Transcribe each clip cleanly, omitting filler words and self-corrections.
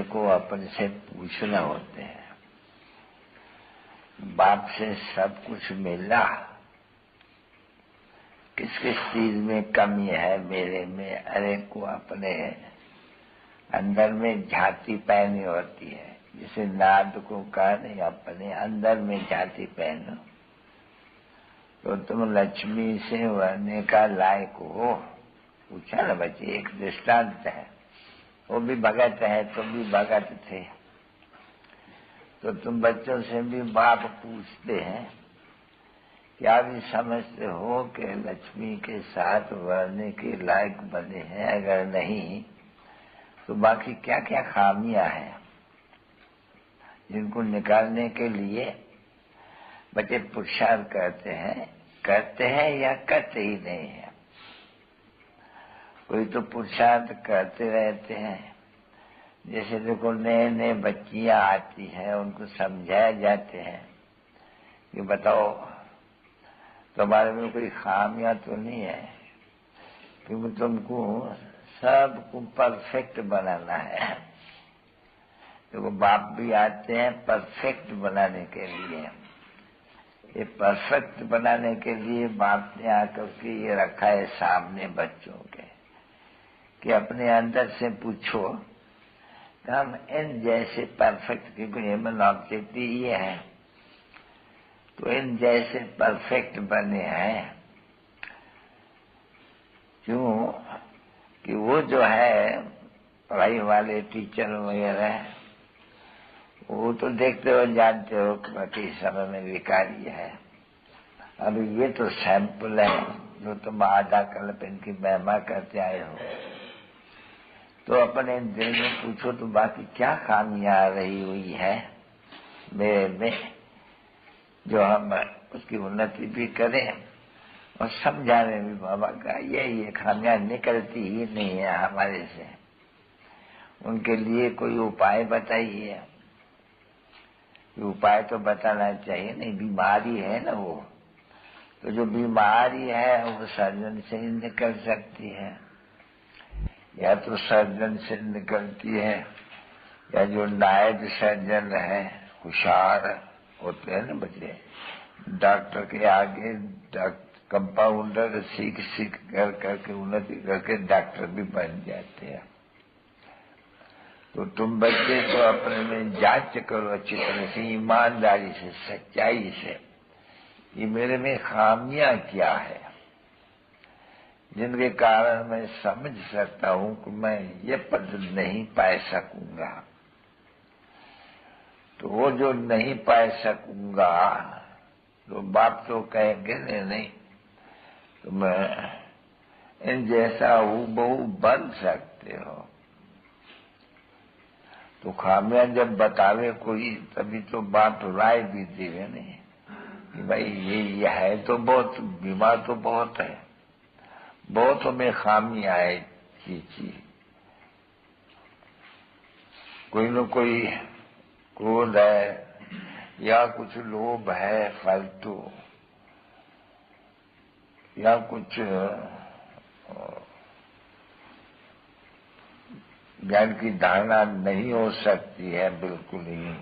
को अपन से पूछना होते हैं। बाप से सब कुछ मिला, किस किस चीज में कमी है मेरे में, अरे को अपने अंदर में झांकी पहनी होती है। जिसे नाद को कहा नहीं, अपने अंदर में झांकी पहनो तो तुम लक्ष्मी से वरने का लायक हो। पूछा ना बच्चे, एक दृष्टांत है। वो भी भगत है, तुम भी भगत थे, तो तुम बच्चों से भी बाप पूछते हैं, क्या भी समझते हो कि लक्ष्मी के साथ वरने के लायक बने हैं? अगर नहीं तो बाकी क्या क्या खामियां हैं जिनको निकालने के लिए बच्चे पुरुषार्थ करते हैं या करते ही नहीं है। कोई तो पुरुषार्थ करते रहते हैं। जैसे देखो, नए नए बच्चियां आती हैं, उनको समझाया जाते हैं कि बताओ तुम्हारे में कोई खामियां तो नहीं है, क्योंकि तुमको सबको परफेक्ट बनाना है। देखो, बाप भी आते हैं परफेक्ट बनाने के लिए। ये परफेक्ट बनाने के लिए बाप ने आकर के ये रखा है सामने बच्चों के, कि अपने अंदर से पूछो कि हम इन जैसे परफेक्ट, क्योंकि ह्यूमन ऑब्जेक्ट ये है, तो इन जैसे परफेक्ट बने हैं। क्यों कि वो जो है पढ़ाई वाले टीचर वगैरह, वो तो देखते हो जानते हो कि समय में विकारी है। अभी ये तो सैंपल है जो तुम आधा कल्प इनकी महिमा करते आए हो। तो अपने दिल में पूछो तो बाकी क्या खामियां आ रही हुई है मेरे में, जो हम उसकी उन्नति भी करें और समझाने भी बाबा का ये खामियां निकलती ही नहीं है हमारे से। उनके लिए कोई उपाय बताइए। उपाय तो बताना चाहिए नहीं, बीमारी है ना वो, तो जो बीमारी है वो सर्जन से ही निकल सकती है, या तो सर्जन से निकलती है, या जो नायब सर्जन है, होशियार होते हैं ना बच्चे, डॉक्टर के आगे कंपाउंडर सीख करके उन्नति करके डॉक्टर भी बन जाते हैं। तो तुम बच्चे तो अपने में जांच करो अच्छी तरह से, ईमानदारी से, सच्चाई से, कि मेरे में खामियां क्या है जिनके कारण मैं समझ सकता हूं कि मैं ये पद नहीं पा सकूंगा। तो वो जो नहीं पा सकूंगा तो बाप तो कहेंगे नहीं तो मैं इन जैसा हूबहू बन सकते हो। तो खामियां जब बतावे कोई, तभी तो बाप राय भी देवे नहीं कि भाई ये है तो बहुत, बीमार तो बहुत है, बहुत में खामियां है चीज। कोई न कोई क्रोध है या कुछ लोभ है फालतू, या कुछ ज्ञान की धारणा नहीं हो सकती है बिल्कुल ही,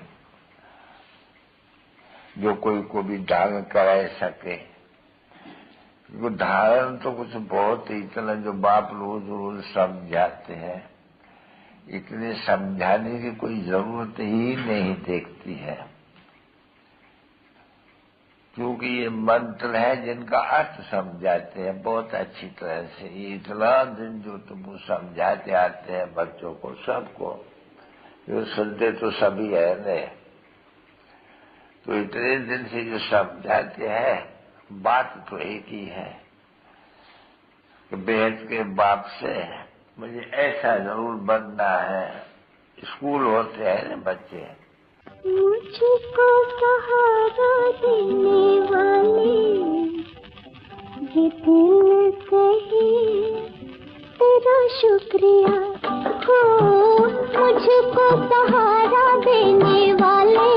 जो कोई को भी धारण करा सके। वो धारण तो कुछ बहुत ही, इतना जो बाप रोज रोज समझाते हैं, इतने समझाने की कोई जरूरत ही नहीं देखती है, क्योंकि ये मंत्र है जिनका अर्थ समझाते हैं बहुत अच्छी तरह से। ये इतना दिन जो तुमको समझाते आते हैं बच्चों को, सबको, जो सुनते तो सभी है ने, तो इतने दिन से जो समझाते हैं, बात तो एक ही है कि बेहद के बाप से मुझे ऐसा जरूर बनना है। स्कूल होते हैं ना बच्चे, मुझको सहारा देने वाले, ये दिल कहे तेरा शुक्रिया हो। मुझको सहारा देने वाले,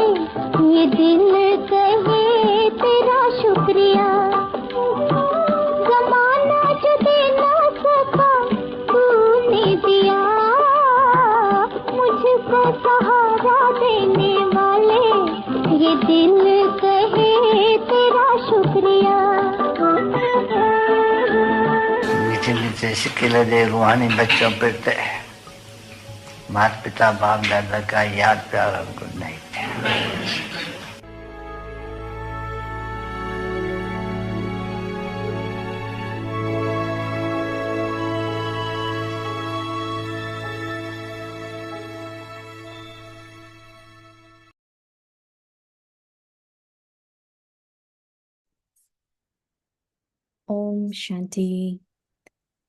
ये दिल कहे तेरा शुक्रिया। जमाना जो दे ना सका तूने दिया, मुझको किसी विदेश के लिए रूहानी बच्चों पर माता पिता बाप दादा का याद प्यार और good night. Om Shanti.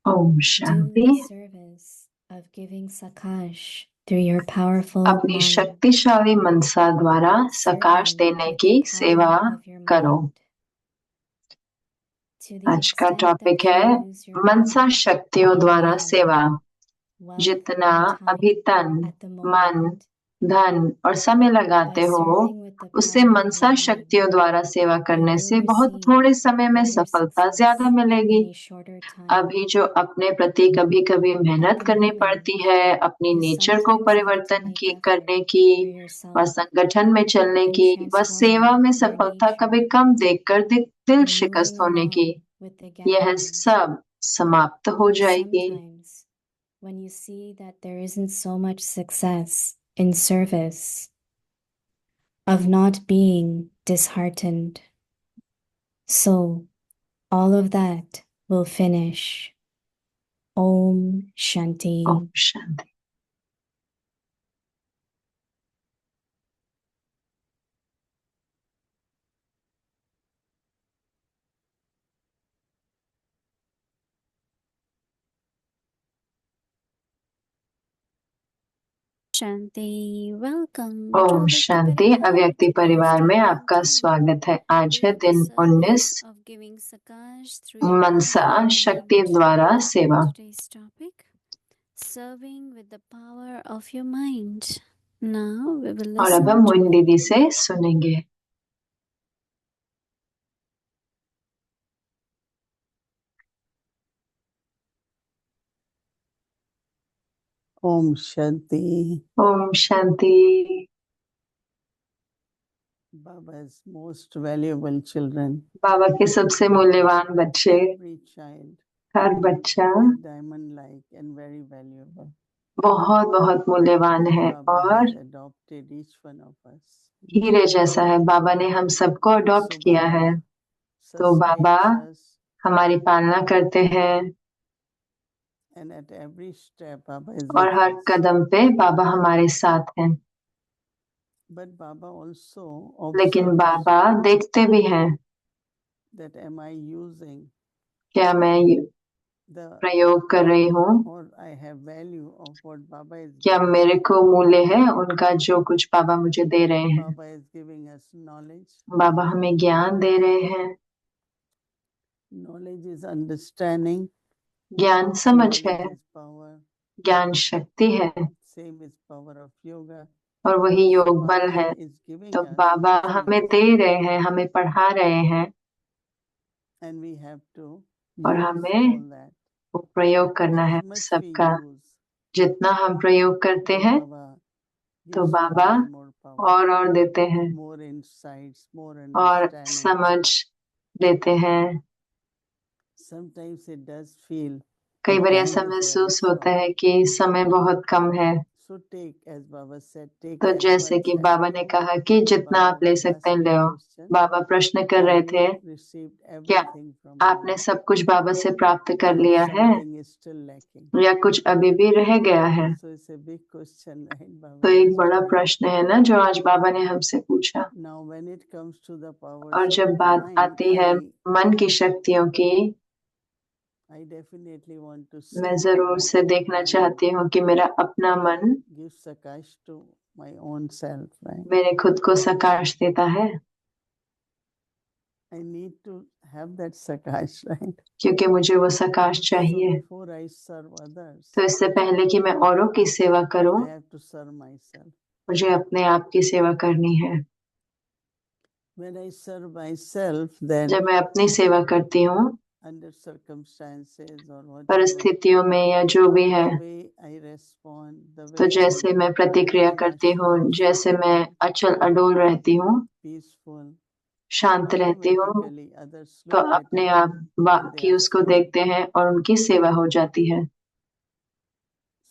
Om Do शांति। the service of giving Sakash through your powerful अपनी mind, शक्तिशाली मनसा द्वारा सकाश serving देने with की the सेवा power of your करो। mind. To the आज का extent टॉपिक that है you use your Mansa mind, शक्तियों द्वारा love, सेवा। wealth, जितना and time अभी तन, at the मन, moment, धन और समय लगाते by हो, serving with the उससे power of Mansa your mind, शक्तियों द्वारा सेवा you करने will से बहुत receive थोड़े समय में greater सफलता ज्यादा success मिलेगी। in a shorter time. अभी जो अपने प्रति कभी कभी At मेहनत the करनी moment, पड़ती है अपनी you नेचर को sometimes have to परिवर्तन make की effort करने for की व yourself संगठन में चलने in की व सेवा transforming में your सफलता कभी nature कम देखकर दिल and शिकस्त moving होने की, along with the यह gathering. सब समाप्त हो But जाएगी। sometimes when you see that there isn't so much success in service, of not being disheartened. So all of that will finish. Om Shanti. Om Shanti. Shanti. Welcome Om Shanti. अव्यक्ति परिवार में आपका स्वागत है। आज है दिन 19, मनसा शक्ति द्वारा सेवा। और अब हम मोइन दीदी से सुनेंगे। Om Shanti. Om Shanti. Baba's most valuable children. बाबा के सबसे मूल्यवान बच्चे, Every child हर बच्चा is diamond-like and very valuable. बहुत बहुत मूल्यवान है Baba और has adopted each one of us. हीरे जैसा है। बाबा ने हम सबको अडॉप्ट So किया है, Baba तो बाबा sustains us, हमारी पालना करते हैं and at every step Baba is और with हर us. कदम पे बाबा हमारे साथ हैं। But Baba also लेकिन observes बाबा देखते भी हैं, that am I using क्या मैं the प्रयोग कर रही हूँ, or I have value of what Baba is क्या giving. मेरे को मूल्य है उनका जो कुछ बाबा मुझे दे रहे हैं। Baba is giving us knowledge. बाबा हमें ज्ञान दे रहे हैं। Knowledge is understanding. ज्ञान समझ है, Knowledge is power. ज्ञान शक्ति है Same is power of yoga. और वही So योग बल Baba है। is giving तो us बाबा teaching हमें us, दे रहे हैं, हमें पढ़ा रहे हैं and we have to और use हमें all that. वो प्रयोग करना As है much we सबका। use, जितना हम प्रयोग करते then हैं Baba तो gives Baba more and more power, और देते हैं more insights, more और understanding. समझ देते हैं। Sometimes it does feel कई the बार time ऐसा is very महसूस होता short. है कि समय बहुत कम है। So take, as Baba said, take तो as जैसे much कि as बाबा you ने want. कहा कि जितना Baba आप ले was सकते हैं ले asking आओ। question, बाबा प्रश्न कर have रहे थे, you received क्या everything from आपने Baba, सब कुछ बाबा से प्राप्त कर or लिया है something is still lacking? या कुछ अभी भी रह गया है? So it's a big question, right? तो Baba एक asked बड़ा me. प्रश्न है ना जो आज बाबा ने हमसे पूछा। Now, when it comes to the powers और of जब the बात mind, आती है मन की शक्तियों की, I definitely want to मैं see that जरूर my से own देखना mind चाहती हूँ कि मेरा अपना मन gives Sakash to my own self, right? मेरे खुद को सकाश देता है, I need to have that Sakash, right? क्योंकि मुझे वो सकाश So चाहिए। before I serve others, तो इससे पहले कि मैं औरों की सेवा करूं, I have to serve myself. मुझे अपने आप की सेवा करनी है। When I serve myself, then जब मैं अपनी सेवा करती हूँ, under circumstances or whatever, परिस्थितियों में या जो भी है, the way I respond, the तो way जैसे मैं प्रतिक्रिया remain करती हूँ, जैसे मैं अचल अडोल रहती हूँ, peaceful, शांत रहती हो automatically others तो look at अपने it आप and they बाकी are उसको served. देखते हैं और उनकी सेवा हो जाती है।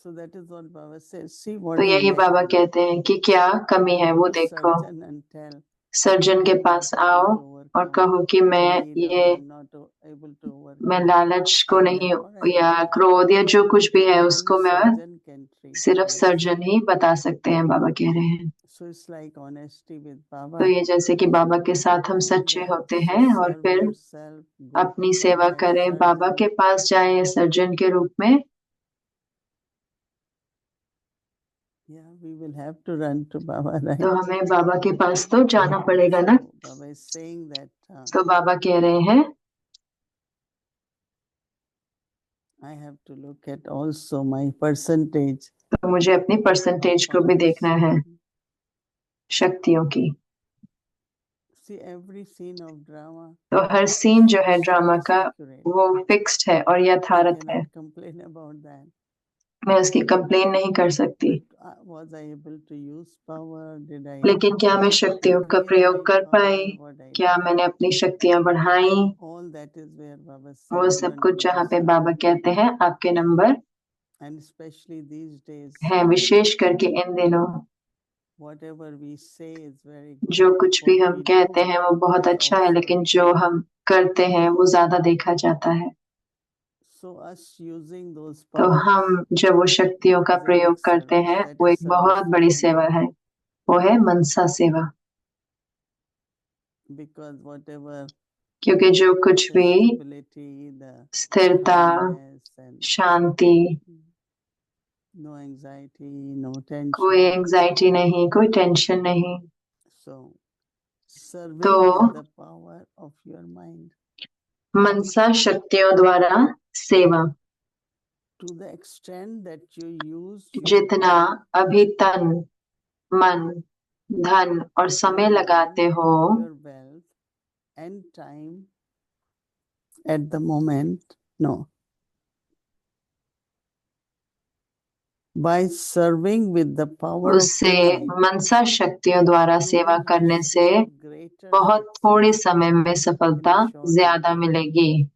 So that is what Baba says. See तो what is यही बाबा lacking. कहते हैं कि क्या कमी है वो Go to देखो। surgeon and tell, सर्जन के I am पास not आओ able to और overcome कहो कि मैं greed, or ये I am not able to मैं overcome लालच को नहीं anger or या anything. क्रोध या जो कुछ भी है Only उसको मैं surgeon can treat सिर्फ this. सर्जन ही बता सकते हैं, बाबा कह रहे हैं। So it's like honesty with तो Baba. ये जैसे कि बाबा के साथ हम And सच्चे होते so हैं और serve फिर yourself, go अपनी to सेवा that करें, बाबा surgeon. के पास जाए सर्जन के रूप में। Yeah, we will have to run to Baba, right? तो हमें बाबा के पास तो जाना पड़ेगा ना। So Baba is saying that तो बाबा कह रहे हैं I have to look at also my percentage तो मुझे अपनी परसेंटेज of को भी powers. देखना है, शक्तियों की। See, every scene of drama तो हर सीन जो है ड्रामा is का accurate. वो फिक्स्ड है और I यथार्थ है। cannot complain about that. मैं उसकी कंप्लेन नहीं कर सकती, But was I able to use power? Did I लेकिन क्या मैं शक्तियों का increase प्रयोग my कर पाई? power? What I क्या did? मैंने अपनी शक्तियां बढ़ाई? All that is where Baba वो said सब your कुछ जहाँ numbers पे are. बाबा कहते हैं आपके number And especially these days, हैं, विशेष करके इन दिनों whatever we say is very good. जो कुछ भी What हम we कहते do हैं वो बहुत is अच्छा है, also लेकिन very जो good. हम करते हैं वो ज्यादा देखा जाता है। So us using those तो powers हम जब वो शक्तियों का is a प्रयोग big करते service. हैं That वो is एक बहुत service बड़ी to सेवा Mama. है, वो है मनसा सेवा। Because whatever क्योंकि जो कुछ the भी stability, the स्थिरता, calmness, and Shanti, no anxiety, no tension. कोई एंजाइटी नहीं, कोई टेंशन नहीं, So serving तो with the power of your mind मनसा शक्तियों द्वारा सेवा, to the extent that you use your जितना अभी तन, मन, धन और समय your लगाते mind, हो, your wealth and time at the moment. No. By serving with the power of उससे your mind, मनसा शक्तियों द्वारा you सेवा will करने से receive greater बहुत थोड़े success समय में in सफलता a shorter ज्यादा time. मिलेगी।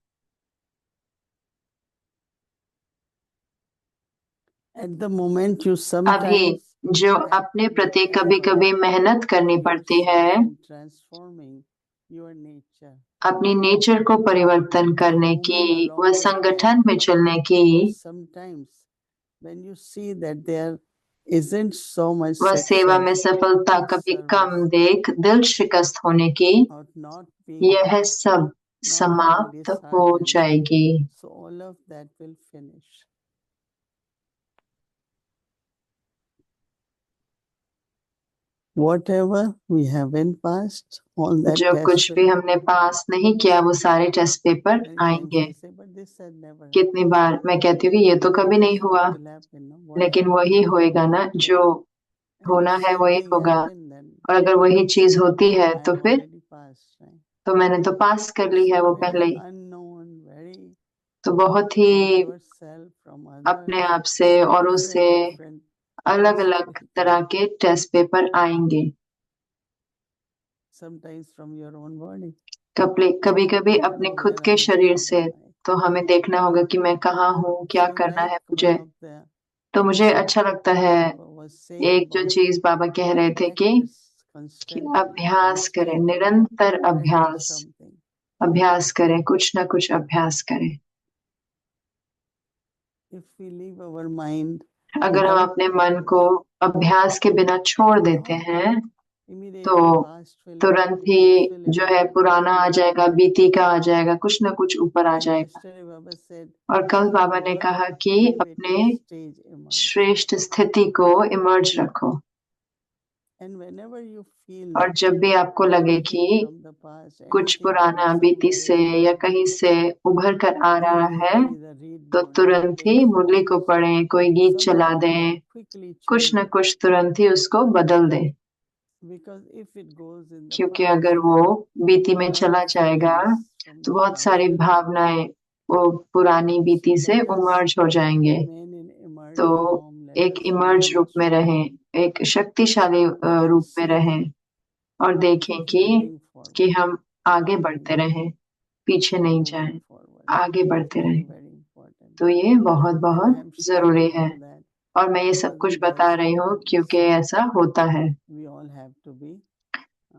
At the moment you अभी sometimes जो have अपने to प्रति make कभी effort कभी मेहनत करनी of पड़ती yourself है, in transforming your nature, अपनी नेचर को परिवर्तन करने moving की, along वह the संगठन path. में चलने की, Because sometimes when you see that there isn't so much वह सेवा में success सफलता in कभी कम service देख दिल शिकस्त होने की, or not being यह सब समाप्त हो disheartened, जाएगी। so all of that will finish. Whatever we haven't passed, all that जो test कुछ भी will हमने पास नहीं किया वो सारे टेस्ट पेपर many times आएंगे। I say, but this had never happened. कितनी बार मैं कहती हूँ कि ये तो कभी नहीं This is हुआ, what will happen, no? What लेकिन happened? वही होएगा ना, जो And होना if है same वही thing होगा। happened, then और अगर वही चीज होती है I तो have फिर already passed, right? तो मैंने तो पास कर ली है So वो पहले very ही। unknown, very तो बहुत from ही yourself, from अपने others, आप से औरों से different अलग test अलग will तरह come. के टेस्ट पेपर आएंगे। Sometimes from your own body. कभी कभी To अपने know खुद where के I शरीर stand से, in life. तो हमें देखना होगा कि मैं कहाँ हूँ, क्या So करना है like मुझे। one of the तो मुझे अच्छा लगता है Baba was saying एक जो about चीज बाबा कह रहे थे कि constantly, अभ्यास करें, constantly निरंतर practice अभ्यास, something. अभ्यास करें, कुछ ना कुछ अभ्यास करें। If we leave our mind अगर हम without अपने मन practice, को अभ्यास के बिना छोड़ देते हैं immediately तो past will तुरंत ही fill जो in. है पुराना आ जाएगा, बीती का आ जाएगा, कुछ ना कुछ ऊपर आ And जाएगा। yesterday Baba said, और कल बाबा ने your कहा कि अपने elevated stage emerge. श्रेष्ठ स्थिति को इमर्ज रखो। And whenever you feel और that जब भी आपको लगे anything कि from the past, कुछ anything पुराना from बीती से somewhere या emerge, कहीं से उभर कर आ रहा है, immediately the reed तो mode तुरंत takes ही मुरली को place. पढ़ें, कोई गीत चला Something will दें, quickly कुछ change न it. कुछ तुरंत ही उसको बदल दें। Because if it goes in the क्योंकि past, अगर वो बीती में lot चला of जाएगा feelings from तो the बहुत past सारी will come. भावनाएं वो पुरानी So बीती से let us उमर्ज हो जाएंगे। remain in emerge तो form. Let एक us इमर्ज remain रूप में strong रहें, एक शक्तिशाली and रूप में see रहें और देखें keep कि moving forward. कि हम आगे बढ़ते रहें, पीछे नहीं Moving जाएं, forward. आगे बढ़ते Very, रहें। very important. तो ये बहुत And बहुत I'm जरूरी sharing है all that और मैं ये सब because कुछ it बता does रही हूँ happen. क्योंकि ऐसा होता है। We all have to be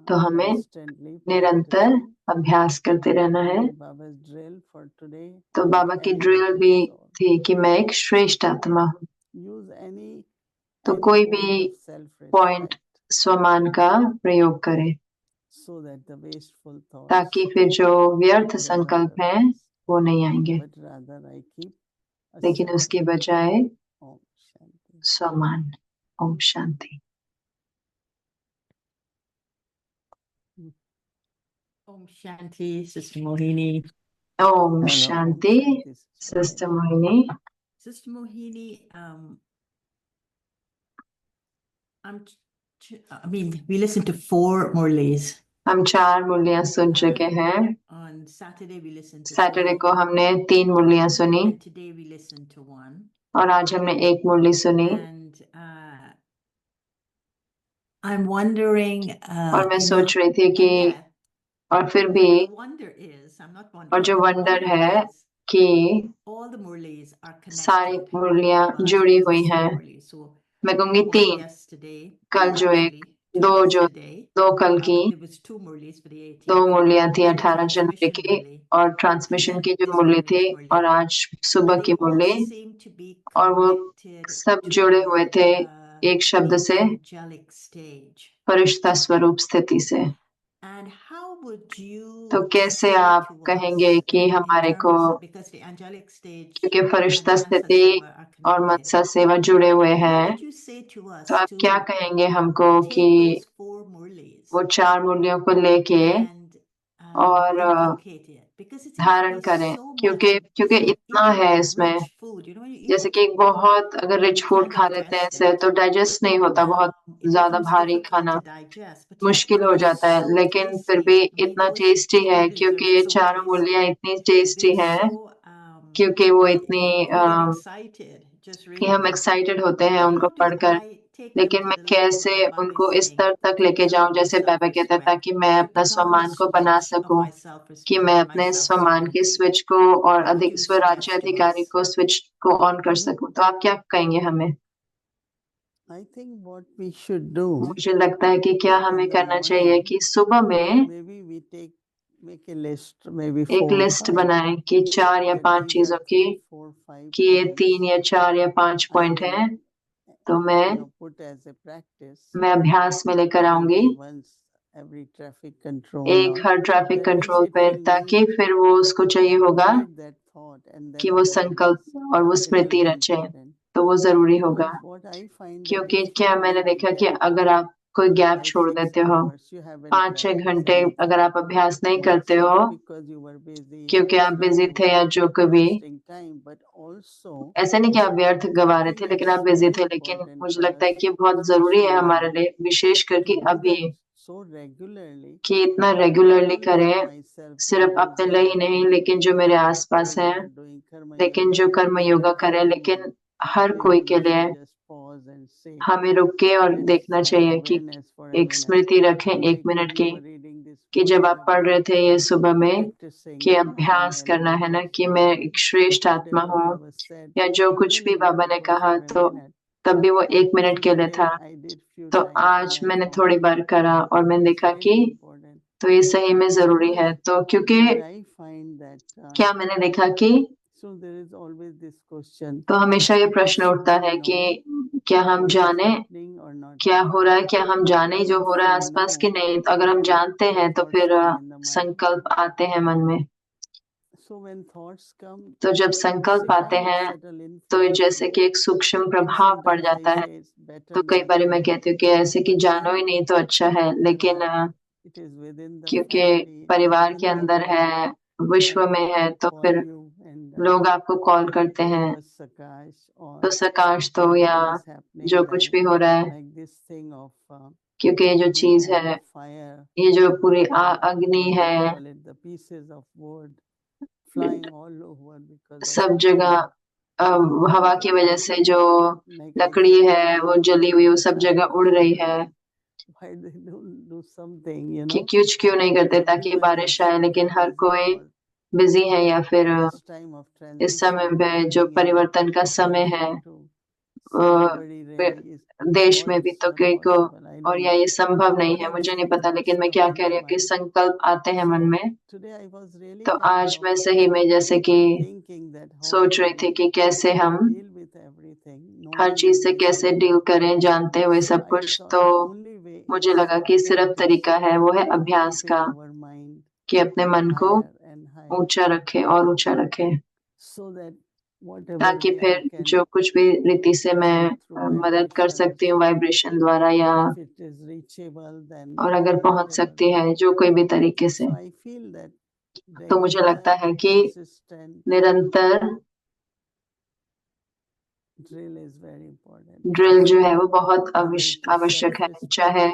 तो हमें constantly निरंतर practicing. अभ्यास करते रहना है। And Baba's drill for today, तो be बाबा की ड्रिल elevated भी soul. थी कि मैं एक श्रेष्ठ आत्मा हूँ। Use any तो any कोई point भी of self-respect पॉइंट स्वमान का प्रयोग करे so that the wasteful thoughts ताकि फिर जो व्यर्थ doesn't संकल्प हैं arise, वो नहीं आएंगे, but rather I keep a लेकिन simple उसके बजाय Om Shanti. स्वमान। Om Shanti. Om Shanti, Sister Mohini. Om Hello, Om Shanti Shanti, Sister sister Mohini. Mohini. Sister Mohini, we listened to 4 Murlis. हम 4 मुरलियां सुन चुके हैं। On Saturday, we listened to Saturday 3. को हमने 3 मुरलियां सुनी And today, we listened to 1. और आज हमने 1 मुरली सुनी। And I'm wondering. और मैं सोच रही थी कि और फिर भी The wonder is, I'm not wondering. और जो the वंडर wonder है is कि all the Murlis are connected. सारी मुरलियां Well, I जुड़ी suppose हुई it's 3 हैं। Murlis. So मैं कहूंगी one 3, yesterday, कल जो एक, actually, 2 दो जो yesterday. 2 कल की, There was 2 Murlis for the 18th. 2 मुरलियां थी And a 18 जनवरी transmission की Murli. और ट्रांसमिशन And की then जो this मुरली थी morning's Murli. और आज सुबह And की they all Murali, seem to be और वो connected सब to जुड़े the, हुए थे एक शब्द से, angelic stage. फरिश्ता स्वरूप स्थिति से। And how would you तो कैसे say आप to us कहेंगे कि in हमारे को, terms of, because the angelic stage क्योंकि and फरिश्ता Mansa स्थिति Seva are और connected, मत्स्य सेवा जुड़े हुए what हैं, would you say to us तो आप to क्या कहेंगे हमको कि take those 4 Murlis वो 4 मुरलियों को लेके and और inculcate it? Because it seems to धारण be करें, so much, क्योंकि it's इतना like है इसमें। rich food, you know, जैसे कि बहुत अगर रिच you फूड can't खा लेते हैं digest ऐसे it. तो डाइजेस्ट नहीं होता, बहुत It ज्यादा becomes भारी difficult खाना to digest, but yet मुश्किल it हो is जाता है, so लेकिन फिर भी tasty. I mean, इतना those टेस्टी 4 है Murlis क्योंकि are ये so 4 मूलियां tasty. इतनी टेस्टी They're हैं so क्योंकि वो इतनी you get excited just कि हम reading. एक्साइटेड होते हैं But उनको how do पढ़कर। I take them लेकिन to मैं the level कैसे of Baba उनको is इस saying, स्तर to तक लेके develop जाऊं my जैसे बाबा कहता था self-respect, कि मैं to अपना become the स्वमान को बना switch of सकूं, my कि self-respect मैं and my अपने स्वमान के self-sovereignty? स्विच को और What would अधिक you स्वराज्य suggest to अधिकारी us? को स्विच को ऑन कर सकूं। तो आप क्या कहेंगे हमें? I think what we should do, मुझे लगता है कि क्या in हमें the करना चाहिए morning, कि सुबह में maybe we make a list, maybe एक 4 or लिस्ट 5, बनाएं कि 4 या that 5 these are चीजों की, 3, 4, 5 कि ये 3 points या 4 या 5 I पॉइंट will, हैं, तो मैं put as a practice, अभ्यास में लेकर आऊंगी maybe once every traffic control, एक हर traffic that means control it पर, will ताकि link, फिर वो उसको चाहिए होगा create that thought and कि that वो awareness. संकल्प और वो It will स्मृति be रचे, important. तो वो जरूरी होगा। Because what I find that क्योंकि if क्या you मैंने make a देखा कि gap, अगर आप कोई गैप 5, छोड़ 6 देते हो, hours, you haven't 5-6 practiced घंटे anything. अगर आप अभ्यास नहीं Not करते हो so because you were busy, क्योंकि आप stressed बिजी and थे या जो कभी, wasting time, but also ऐसे नहीं कि आप व्यर्थ गवा I रहे think थे, लेकिन it's आप बिजी very थे। लेकिन important मुझे for लगता है us, कि बहुत जरूरी है especially हमारे now, लिए, विशेष to करके do अभी, that so regularly, कि इतना not रेगुलरली only for करें, myself, for सिर्फ those अपने who लिए are ही नहीं around लेकिन me, जो मेरे for आसपास those who हैं, are doing karma लेकिन yoga, जो कर्म and योगा for करे, लेकिन everyone. हर कोई Maybe के we लिए should just pause and say, हमें रुक के और let's देखना have चाहिए कि awareness for a एक minute. स्मृति रखें 1 Like when मिनट you की, were reading this कि जब morning आप पढ़ रहे about थे ये सुबह में practicing, कि I am अभ्यास करना है ना elevated कि मैं soul, एक श्रेष्ठ आत्मा whatever हूँ, Baba said, या जो कुछ भी even if बाबा it ने was कहा, for a तो minute. तब भी वो 1 मिनट So के लिए today था। I did few तो times आज and I मैंने found थोड़ी बार करा और मैंने it's देखा कि really important तो ये सही में जरूरी because है। तो क्योंकि what I find that क्या मैंने देखा कि so there is always this question, तो हमेशा ये प्रश्न should उठता we है know कि क्या हम what is जाने happening or not क्या हो happening? रहा है, क्या हम जाने And जो if हो रहा है we आसपास know, की नहीं। तो अगर हम then जानते the हैं तो thoughts फिर come in the mind. संकल्प आते हैं मन में। So when thoughts come, तो जब it's संकल्प a आते kind of हैं subtle तो ये influence. जैसे कि एक सूक्ष्म So प्रभाव पड़ sometimes I जाता है। say it's better तो कई not बार to मैं know, कहती हूँ कि ऐसे कि but जानो then ही नहीं तो अच्छा है, लेकिन it is within the क्योंकि family, परिवार के within the अंदर world, है, विश्व and में है, people तो call फिर you and लोग आपको कॉल करते हैं, give us Sakash or तो सकाश दो या whatever is happening, जो कुछ भी हो रहा है, like this thing of क्योंकि ये जो चीज all है, the fire, ये जो पूरी अग्नि what है, they call it, the pieces of wood flying all over because of सब the जगह fire. हवा की वजह से जो Like I लकड़ी said, है वो जली हुई, वो सब जगह उड़ रही है। why they don't do something, you कि know. क्यों नहीं करते ताकि Everyone बारिश is आए, लेकिन हर busy कोई for बिजी है या फिर this time of इस समय transition पे जो happening in परिवर्तन का समय है India too. So nobody really is देश thought में भी, it's तो not कोई को, possible. I और don't या know. ये संभव नहीं But है, I'm मुझे नहीं saying पता, लेकिन मैं stuff क्या in कह my रही हूँ कि mind. संकल्प आते हैं मन So में। today I was really तो kind आज of मैं सही में जैसे कि thinking that how सोच रही can थी we कि कैसे हम deal with everything, her knowing चीज से everything. कैसे डील करें, जानते हुए So सब I कुछ। thought तो only way मुझे is लगा कि सिर्फ practice, तरीका है वो है अभ्यास keeping का, our mind कि अपने मन को higher and higher, ऊंचा रखें और ऊंचा रखें, so that whatever ताकि way I फिर can जो कुछ भी रीति से मैं help through मदद कर सकती vibrations, हूँ वाइब्रेशन द्वारा, या if it is reachable, then और अगर पहुंच whatever. सकती है जो कोई भी तरीके से। So I feel that तो मुझे लगता regular, है कि consistent निरंतर drill is very important. Drill जो है So वो बहुत whether it is आवश्यक है, self-respect, चाहे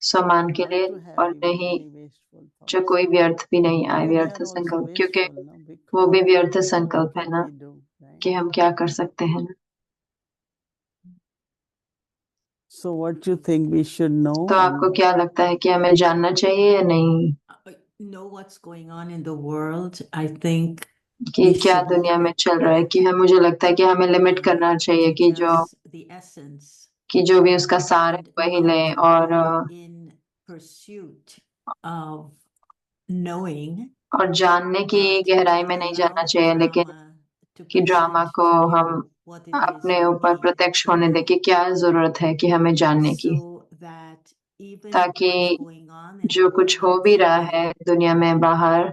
सम्मान के not लिए to have और even नहीं, any wasteful जो thoughts. कोई व्यर्थ भी नहीं आए, Though they व्यर्थ are also संकल्प, क्योंकि wasteful, no? वो भी Because व्यर्थ what संकल्प है can ना, we do, right? कि हम क्या कर सकते हैं ना। So what you think we should know तो आपको and क्या लगता है कि हमें जानना चाहिए या नहीं, Know what's going on in the world. I think कि we क्या should दुनिया में limit चल रहा है, कि हम, मुझे लगता है कि हमें लिमिट करना चाहिए, to कि जो just the essence कि जो भी उसका सार है and वही not लें, और be in pursuit of knowing, और जानने की but गहराई to में नहीं जाना allow the चाहिए, लेकिन drama to कि ड्रामा present को to हम you what it is अपने you ऊपर need प्रत्यक्ष to होने दें, know, कि क्या जरूरत है कि हमें जानने की, so that even ताकि what's going on in the जो world कुछ हो भी रहा outside, है दुनिया में बाहर,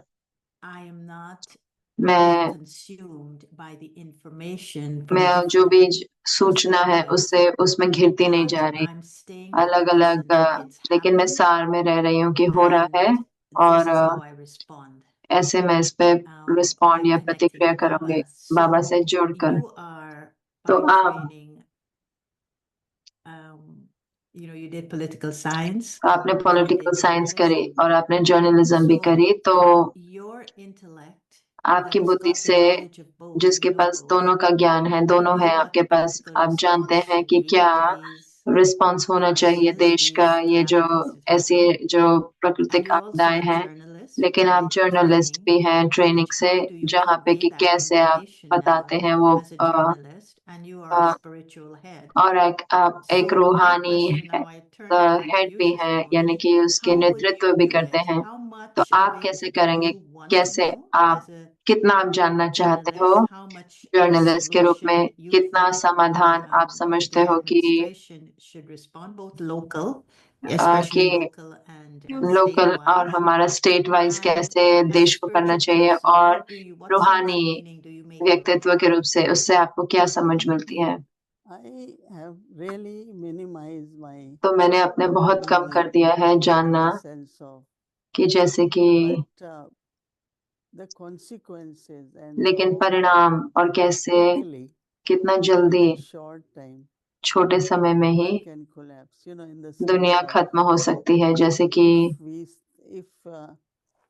I am not being मैं consumed by the information from मैं जो भी different सूचना है perspectives, उससे उसमें घिरती नहीं but जा रही, I'm staying with अलग the अलग, essence. It's लेकिन मैं happened, सार में रह रही हूँ कि हो रहा है, and और this is how I respond ऐसे मैं इस पे by रिस्पॉन्ड या connecting प्रतिक्रिया to करूंगी Baba. बाबा So से जोड़कर। you are तो by आप training, you did political science, आपने and you political did science करी journalism. और आपने जर्नलिज्म भी So करी, तो your intellect आपकी that has बुद्धि got the से, knowledge of both, you जिसके know पास both, दोनों का ज्ञान है, दोनों है you got आपके the पास, political आप जानते हैं कि responsibility क्या to these रिस्पॉन्स होना चाहिए crises, देश का, these ये जो calamities that ऐसी happen. जो And प्राकृतिक you're also आपदाएं a हैं, journalist लेकिन आप by जर्नलिस्ट training, भी हैं so ट्रेनिंग that से, how do you जहाँ पे convey कि that कैसे आप information बताते now हैं वो, as a journalist, and you are a spiritual head. और आप एक So my रूहानी question now, I turn it back to head you, भी Sister हैं, यानी Murli. कि उसके How would नेतृत्व you भी do करते it? हैं। How तो much of आप it कैसे do करेंगे, you want to कैसे know आप, as a कितना आप जानना चाहते हो journalist? How much the journalist के रूप में, solution you कितना think समाधान आप समझते the हो कि administration should respond, both local, especially कि local and लोकल और state-wise, हमारा स्टेट वाइज and कैसे as a देश को करना spiritual चाहिए, person, और what sense of रूहानी meaning do you make out of व्यक्तित्व that? के रूप से उससे आपको क्या समझ मिलती है। I have really minimized my तो मैंने अपने बहुत कम कर knowing दिया है in जानना, the sense of, कि जैसे कि, but the consequences and लेकिन how परिणाम और कैसे, quickly कितना in जल्दी, a short time छोटे समय में ही one can collapse, in the दुनिया sense of, खत्म हो सकती है। जैसे कि if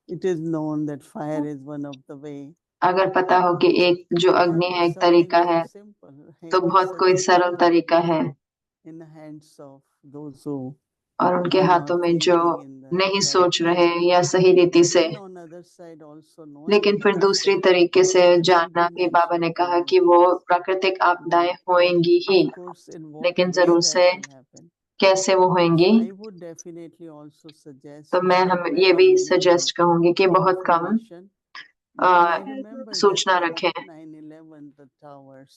it is known that fire is one of the way, अगर पता हो कि एक जो अग्नि है एक something तरीका very है, simple, तो बहुत कोई such a सरल tool तरीका है, in the hands of those who और उनके are not हाथों में जो thinking in the नहीं right सोच way. रहे या सही रीति But से। then on the other side also knowing लेकिन फिर also दूसरी तरीके से that there will जानना be भी, बाबा ने natural कहा कि वो calamities. प्राकृतिक आपदाएं Then, होंगी ही, of course, in what लेकिन way जरूर that से will happen. कैसे वो होंगी। So I would definitely also suggest तो मैं a हम ये very भी minimum सजेस्ट कहूंगी कि बहुत कम information. Because I remember सूचना that when रखें, 9/11, the towers,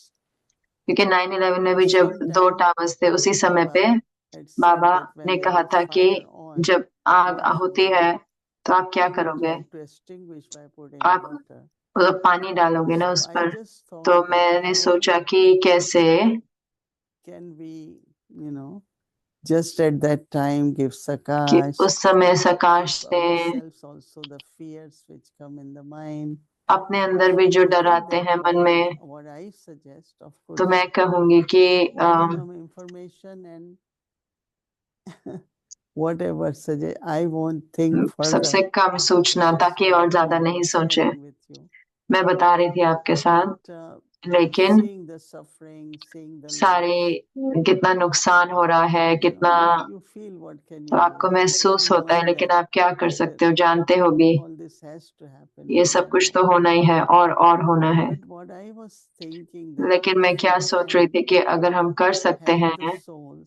क्योंकि 9/11 में भी जब 2 sometime टावर्स थे, उसी समय पे Baba had said Baba that ने when there कहा is था कि fire on, जब आग what should होती you है do? तो आप क्या You will करोगे, try to extinguish by putting आप water. मतलब पानी डालोगे ना So उस I पर। just तो thought that मैंने how सोचा कि कैसे can we, just at that time give कि sakash, उस समय सकाश give से ourselves also the fears which come in the mind. अपने अंदर भी जो I डर think आते that हैं मन में, what I suggest, of तो course, मैं कहूंगी कि minimum information and whatever suggest. I won't think सबसे further. कम सूचना, Just ताकि और ज्यादा नहीं सोचे। sharing with you. मैं बता रही थी आपके साथ But लेकिन seeing the suffering, seeing the सारे कितना नुकसान हो रहा है, कितना you feel what can तो you आपको do? महसूस You होता है, know लेकिन that आप क्या कर सकते हो, जानते हो भी all this has to happen. ये सब कुछ तो होना ही है और होना है। But what I was thinking that लेकिन मैं क्या we सोच can रही थी कि अगर हम कर सकते help हैं, the souls in the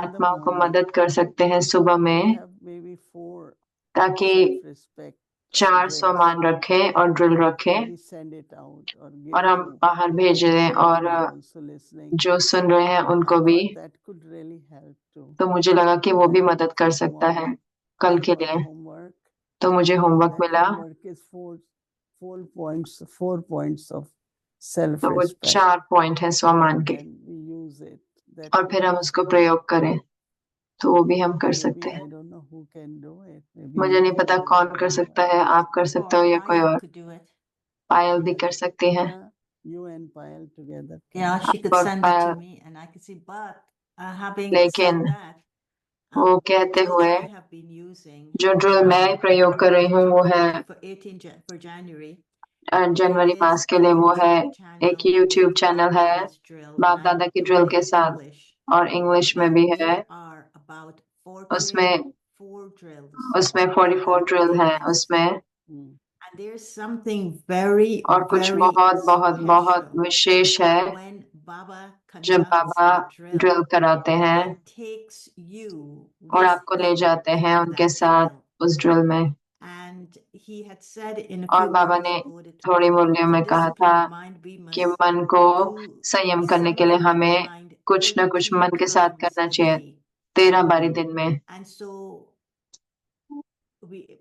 आत्माओं को morning मदद कर सकते हैं सुबह to में, have maybe 4 ताकि self-respect 4 drills. सम्मान रखें और ड्रिल रखें We send it out or और give हम to बाहर भेज दें, those और who are also listening. जो सुन रहे हैं I उनको भी। thought that could really help too. तो मुझे लगा कि वो भी That मदद कर सकता है tomorrow कल I के got लिए। homework. तो मुझे होमवर्क That मिला, homework is 4 points of तो वो self-respect. 4 पॉइंट है सम्मान And के, then we use it. That और could फिर हम be उसको helpful. प्रयोग करें, तो वो भी हम कर Maybe सकते I हैं। don't know who can do it. Maybe मुझे you नहीं can पता do it कौन or कर सकता anyone है, else. आप कर सकते हो Or या कोई Payal और। could do it. पायल भी कर सकती है। Yeah, you and Payal together. can Yeah, do she it. could और send it Payal, to me and I could see. But having लेकिन said that, वो the कहते drill हुए I have been using जो ड्रिल मैं प्रयोग कर रही हूँ वो है for 18 for January. January There mass is के a लिए, वो है YouTube channel एक YouTube with चैनल है Bab Dada's drill, बाप and I'm दादा की doing ड्रिल it के in साथ, English. और इंग्लिश में And भी है। there are about 44 drills. उसमें in 44 that ड्रिल है playlist. उसमें, Mm. And there's something very, और कुछ very बहुत बहुत बहुत special विशेष है when Baba जब conducts Baba that drill drill कराते हैं and takes you और with आपको ले him जाते हैं into उनके that साथ drill. उस ड्रिल में। And he had said in a और few बाबा words ने ago that थोड़ी मूल्यों to में कहा था discipline the mind, we कि must मन को do संयम करने के लिए something with the हमें mind कुछ न कुछ 13 मन के साथ times करना a चाहिए day. 13 बारी दिन में। And so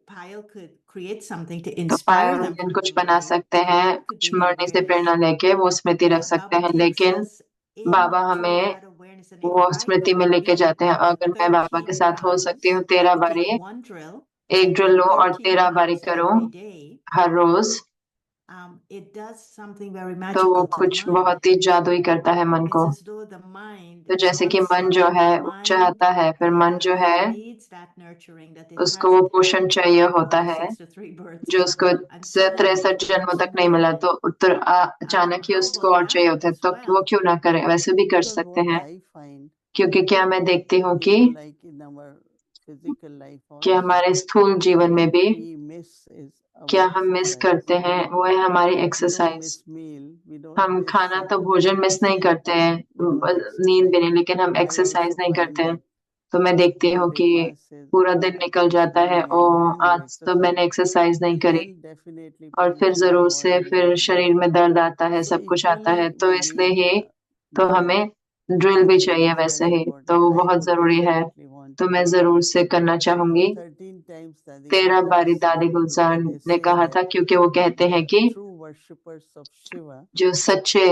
Payal could create something to तो inspire पायल them दिन for कुछ the बना morning. सकते हैं, That could कुछ be the मरने से awareness. प्रेरणा लेके वो स्मृति रख But सकते Baba हैं, takes लेकिन us बाबा into हमें that awareness. And if वो I स्मृति में could लेके be जाते हैं। with him अगर मैं बाबा के 13 साथ हो सकती हूँ times, 13 I could बारी, take one drill एक ड्रिल लो और 13 13 बारी times करूं every day. Her rose, It does something very तो वो magical to the कुछ mind. बहुत ही जादुई करता है मन को। It's as though the mind तो जैसे कि wants मन it, जो and है the वो mind चाहता है, फिर मन जो है needs that nurturing that it उसको वो hasn't पोषण had चाहिए होता for है 63 births. जो उसको And suddenly 63 it जन्मों wants तक नहीं मिला, more. तो अचानक ही How उसको about और चाहिए that होता है, as तो वो well? क्यों ना करे, वैसे भी कर Because सकते what हैं। I find, क्योंकि क्या मैं देखती हूँ कि like in our physical life कि also, हमारे स्थूल जीवन में भी we miss is क्या our हम मिस exercise. करते हैं, वो है हमारी We don't exercise. miss meal. We don't हम miss खाना तो भोजन मिस नहीं sleep. करते हैं, We don't नींद भी exercise. नहीं, लेकिन हम I एक्सरसाइज also नहीं find करते हैं। that तो मैं देखती हूँ the day कि passes, पूरा दिन निकल जाता है, suddenly O I didn't do आज तो मैंने exercise. एक्सरसाइज नहीं And करी, then definitely और pain फिर in the जरूर से body फिर and शरीर में दर्द आता है, so सब कुछ आता है। equally तो we इसलिए need ही तो drill. हमें ड्रिल I भी think चाहिए it's वैसे very ही, important. तो वो I बहुत would जरूरी है। definitely want तो to मैं do it. जरूर से करना So चाहूंगी। 13 times Dadi 13 Gulzar बारी said, दादी गुलजार because they ने say कहा that था, क्योंकि वो कहते हैं the कि true worshippers of Shiva, जो सच्चे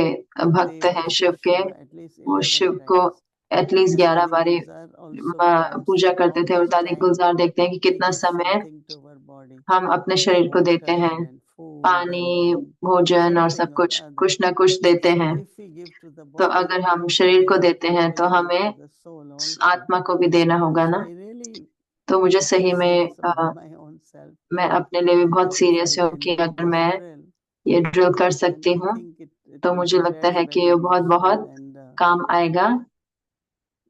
भक्त they हैं worship शिव के, Shiva at least वो 11 शिव को times. एटलीस्ट And 11 Dadi बारी Gulzar also counts पूजा करते how थे। और much दादी time गुलजार देखते हैं कि we कितना give समय something to our body. हम अपने शरीर को देते Water हैं, and food पानी, and भोजन और something सब or कुछ other. कुछ ना कुछ देते So हैं। if we give to the तो body, अगर हम शरीर we को have देते to हैं तो maybe हमें to the soul also. आत्मा को भी देना होगा So ना। I really तो मुझे सही में serious about my own self. मैं अपने लिए भी बहुत That if सीरियस I हूँ can कि do अगर this मैं drill, ये ड्रिल कर then सकती I हूँ think it तो will मुझे be लगता very, है कि very ये बहुत useful बहुत and काम आएगा।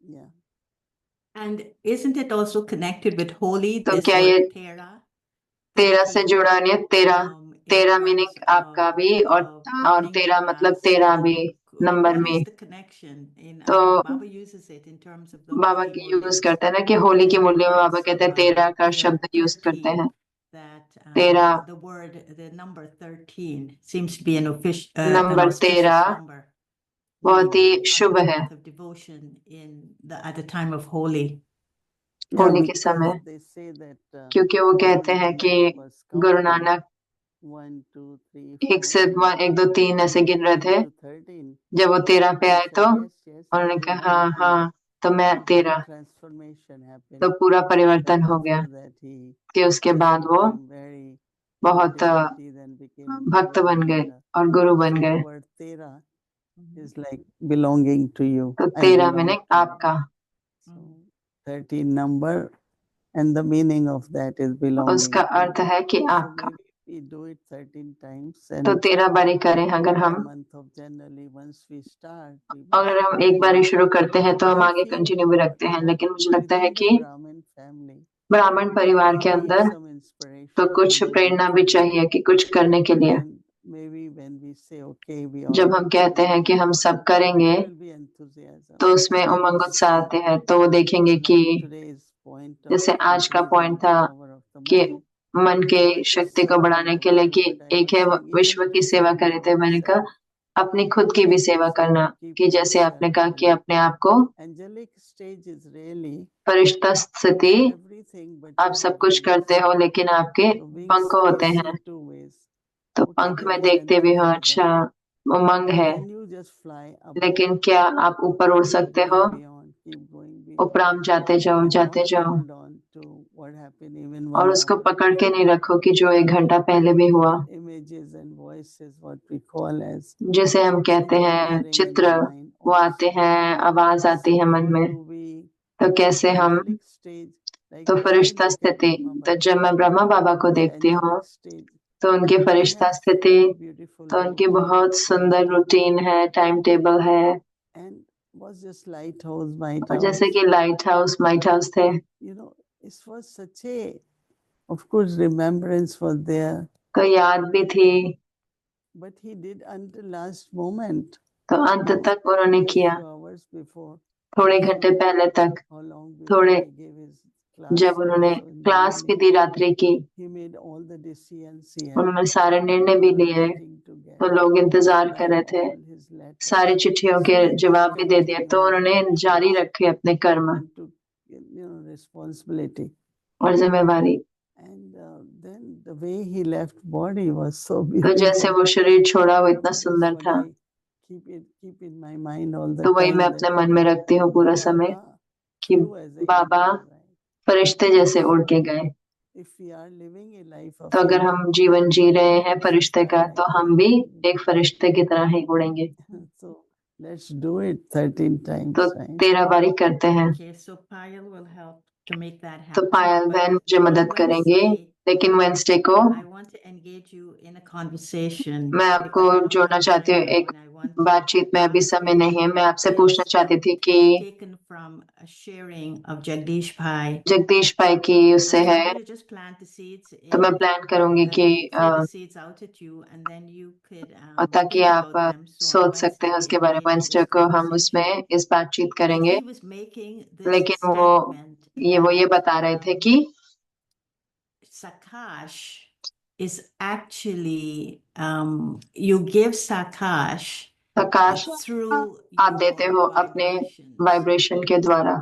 yeah. And isn't it also connected with holy, तो this क्या ये word Tera? 13 से जुड़ा नहीं है? 13 in 13 terms मीनिंग आपका of भी, और burning 13 मतलब past 13 भी and नंबर what में। is the connection in तो Baba uses it in terms of the Baba holy की यूज mornings, करते हैं ना कि होली की and he मूल्य में बाबा talks कहते हैं about 13 का there शब्द यूज करते 13 हैं। that 13 the word, the number 13 seems to be an an number auspicious 13 number बहुत ही on शुभ the है path of devotion at the time of Holi. Yeah, Holi के because समय, they say that क्योंकि वो कहते Guru हैं कि Nanak was Guru counting Nanak 1, 2, 3, 1 4 से and 1 2 3 ऐसे when गिन he रहे came थे। to 13, जब वो 13 पे he आए said, तो yes, yes, I उन्होंने will कहा हाँ do it. हाँ, तो मैं So then 13, transformation happened. तो पूरा And परिवर्तन then हो गया after that he कि उसके just बाद वो became very बहुत devotee, then became भक्त Guru बन गए and और गुरु बन so गए। word Tera is like belonging to you. तो I 13 belong meaning to you. आपका, So 13 number and the meaning of that is belonging उसका to अर्थ you. है कि So आपका। maybe we do it 13 times तो and 13 बारी करें। अगर the हम month of January, once we start, we अगर हम एक बारी शुरू करते हैं तो हम आगे कंटिन्यू भी रखते हैं, लेकिन मुझे लगता है कि Brahmin family ब्राह्मण परिवार के need अंदर some inspiration तो कुछ to do प्रेरणा it भी for चाहिए कि कुछ करने के लिए। And maybe when we say, okay, we all जब हम कहते हैं कि हम सब करेंगे there will be enthusiasm. तो उसमें And they उमंग will उत्साह see, आते हैं। तो वो देखेंगे like कि today's point of जैसे आज का increasing पॉइंट the था power of the कि mind. मन के So I was शक्ति को बढ़ाने saying के लिए कि but I एक was है saying विश्व even की to सेवा serve करे थे। मैंने कहा oneself. अपनी खुद की भी सेवा करना, Keep कि जैसे आपने कहा yourself कि अपने आप को Angelic stage is really फरिश्ता स्थिति, everything but आप you सब have कुछ wings. करते हो लेकिन आपके So wings पंख होते we हैं, see two ways. तो Okay, पंख there में is देखते भी हो, enthusiasm. अच्छा उमंग But है, can you just fly above? लेकिन क्या आप ऊपर उड़ Keep सकते going हो? beyond, keep going beyond. उपराम जाते जाओ, And जाते not जाओ, hold on to what happened even और 1 उसको hour पकड़ के before. नहीं रखो कि जो 1 घंटा पहले भी हुआ, Images and voices, what we call as जिसे हम कहते हैं appearing in चित्र, the mind वो आते also. हैं, आवाज आती So है मन how में। do we तो कैसे हम, angelic stage, like तो when I Firishta look at स्थिति, Brahma तो Baba, जब मैं ब्रह्मा बाबा को his देखती हूँ angelic stage, तो उनकी he फरिश्ता has स्थिति, very beautiful तो उनकी routine, बहुत सुंदर timetable, रूटीन है, टाइम टेबल है, and was just lighthouse, और lighthouse. जैसे कि लाइट हाउस माइट हाउस थे। You know, it was such a, of course, remembrance was there, तो याद भी थी, but he did until last moment. तो अंत तक उन्होंने A किया, few hours before, थोड़े and घंटे पहले तक, how long before थोड़े he gave his class जब उन्होंने also in the क्लास भी evening. दी रात्रि की, He made all the decisions he had. उन्होंने सारे निर्णय भी People were लिए, waiting to get. तो लोग इंतजार कर रहे Replied थे, all his letters. सारी चिट्ठियों के So he जवाब भी just दे दिए, continued तो his उन्होंने actions जारी रखे अपने कर्म and took, responsibility. और जिम्मेवारी। And then the way he left body was so तो जैसे beautiful. वो शरीर छोड़ा वो इतना That's सुंदर what था, I keep in my mind all the तो वही time मैं that अपने मन में रखती हूँ पूरा समय Baba कि flew as an Baba angel, right? फरिश्ते जैसे उड़ के गए। If we are living a life of तो अगर angel, हम जीवन जी रहे we हैं also फरिश्ते fly का, like तो an हम भी angel. एक फरिश्ते की तरह ही उड़ेंगे। So let's do it 13 times, तो right? 13 बारी करते हैं। Okay, so Payal will help to make that तो happen. पायल But बहन मुझे on मदद करेंगे, Wednesday, लेकिन वेंसडे को I want to engage you in a conversation मैं because आपको I don't जोड़ना have चाहती हूँ time एक and I want to बातचीत में। अभी ask समय you नहीं है, मैं आपसे this पूछना चाहती थी कि taken from a sharing of Jagdish Bhai. Jagdish भाई की उससे And so है, I'm going to just plant the seeds तो मैं and प्लान करूंगी कि throw the seeds out at you, and then you could ताकि think आप about them. So on सोच सकते Wednesday हैं we उसके बारे में। engage in वेंसडे this को हम conversation. उसमें इस बातचीत But करेंगे, he was making this लेकिन वो statement ये that बता रहे थे कि Sakash is actually you give Sakash Prakash through आप देते your हो अपने vibrations. वाइब्रेशन के द्वारा।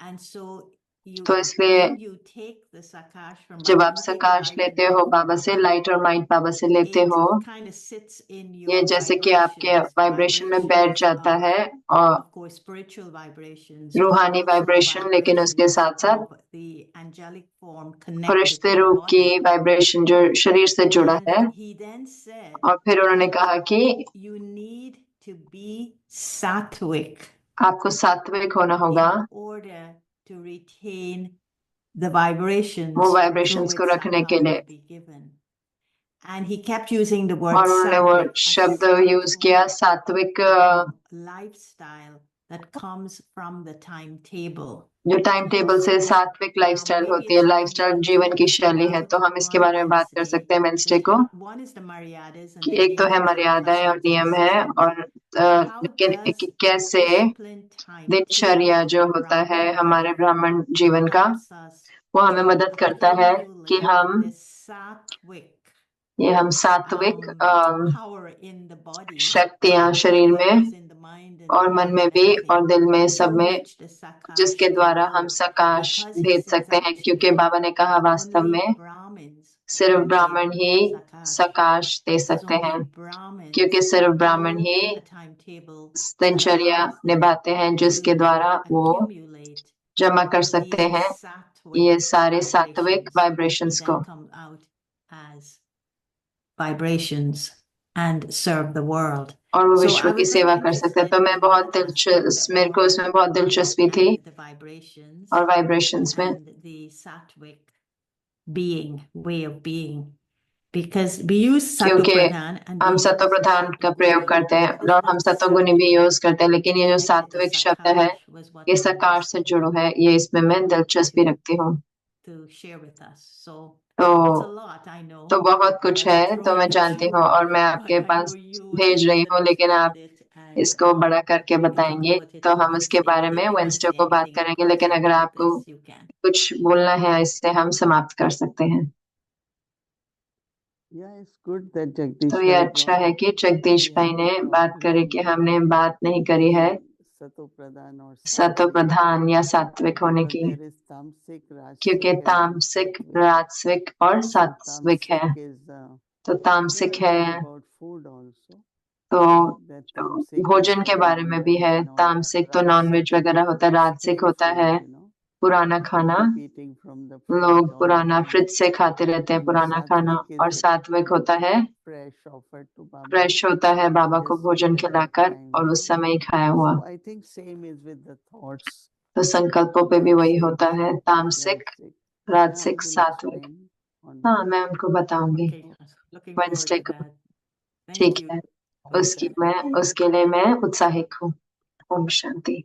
And so you तो इसलिए when you take the Sakash from जब Baba, आप you take the सकाश light and लेते light हो from बाबा से, Baba, लाइट और माइट बाबा से लेते it हो, kind of sits in ये your जैसे कि आपके वाइब्रेशन में बैठ vibrations जाता of, है, और of course, spiritual vibrations, रूहानी but also the वाइब्रेशन, लेकिन उसके vibrations साथ साथ of the angelic form connected फरिश्ते to the रूप की body. वाइब्रेशन जो शरीर से जुड़ा And है। he then said और फिर उन्होंने that कहा कि you need to be sattvic आपको सात्विक होना होगा in order to retain the vibrations वो through वाइब्रेशंस को which रखने के Sakash लिए। will be given. And he kept using the word और उन्होंने वो sattvic, a शब्द यूज किया, सात्विक lifestyle that comes from the timetable. जो टाइम टेबल से सात्विक लाइफस्टाइल maybe होती है, it's something lifestyle we can जीवन की talk शैली है। about तो हम इसके on बारे में बात कर Wednesday. सकते हैं वेंसडे को, One is the Maryadas and कि the एक तो है niyamas and the मर्यादाएं और customs and नियम है, systems. और How लेकिन does कि a कैसे disciplined timetable दिनचर्या of जो a होता है Brahmin हमारे life ब्राह्मण जीवन का, helps us वो हमें to मदद करता है कि accumulate हम the sattvic हम सात्विक power in the body, शक्तियां as शरीर well में as in the mind and और the मन heart में and भी और everything, दिल में, सब through में, which the Sakash जिसके can द्वारा हम go. सकाश Because he भेज says सकते हैं, क्योंकि actually बाबा ने कहा वास्तव only में Brahmins सिर्फ can ब्राह्मण give he Sakash. सकाश they Because सकते only हैं, Brahmins क्योंकि सिर्फ ब्राह्मण hold he a timetable that दिनचर्या allows them निभाते हैं, जिसके to द्वारा वो accumulate जमा कर सकते these हैं sattvic ये सारे सात्विक vibrations that वाइब्रेशंस को, then come out as vibrations and serve the world. और वो So विश्व I की was सेवा very कर सकते हैं। interested तो मैं in बहुत that aspect मेरे को of इसमें बहुत दिलचस्पी थी, and the vibrations और वाइब्रेशंस में and the sattvic being, way of being. because we use क्योंकि Satopradhan and हम we सत्व use प्रधान का प्रयोग Sattvic, करते हैं this और हम word सत्वगुणी भी यूज करते हैं, लेकिन ये जो connected to सात्विक शब्द है Sakash was what ये I सकार से interested जुड़ो है, ये इसमें मैं दिलचस्पी रखती हूँ। to share with us. So तो it's a lot, I know. तो बहुत कुछ I'm है, तो throwing मैं at जानती you, हूँ और मैं but आपके I pass know you will भेज रही हूँ, लेकिन आप understand it and इसको बड़ा करके we can talk बताएंगे about it तो on हम इसके Wednesday. बारे But में if you want to Wednesday say को बात anything in करेंगे, लेकिन closing अगर about आपको this, you can. कुछ बोलना है इससे हम समाप्त कर सकते हैं। Yeah, it's good that Jagdish तो ये bhai अच्छा brought है up कि जगदीश we भाई have ने not talked बात करी कि about हमने बात नहीं करी है being Satopradhan or सत्व Sattvic, प्रधान या सात्विक होने because की, there is Tamasic, क्योंकि Rajasic and तामसिक, Sattvic. राजसिक और So सात्विक है। Tamasic is तो there तामसिक are है things about food also तो that Tamasic भोजन is के बारे में भी है, non-veg and all that. तामसिक तो नॉनवेज Rajasic is वगैरह होता है, राजसिक stale होता food, है you know, पुराना खाना, keep eating from the fridge लोग all पुराना the time. फ्रिज से खाते रहते हैं And पुराना खाना, Sattvic और is सात्विक होता है fresh offered to Baba fresh होता है बाबा and को just भोजन eat at that खिलाकर time, और you उस know. समय ही खाया हुआ। So I think same is with the thoughts. तो संकल्पों पे भी वही Tamasic, होता है, Sattvic, तामसिक, Rajasic. Yeah, I राजसिक, will सात्विक। explain on हाँ, मैं उनको बताऊंगी Okay, looking forward Wednesday to को। that. Thank ठीक you. है, Namaskar. उसके लिए मैं उत्साहित हूँ। ओम शांति।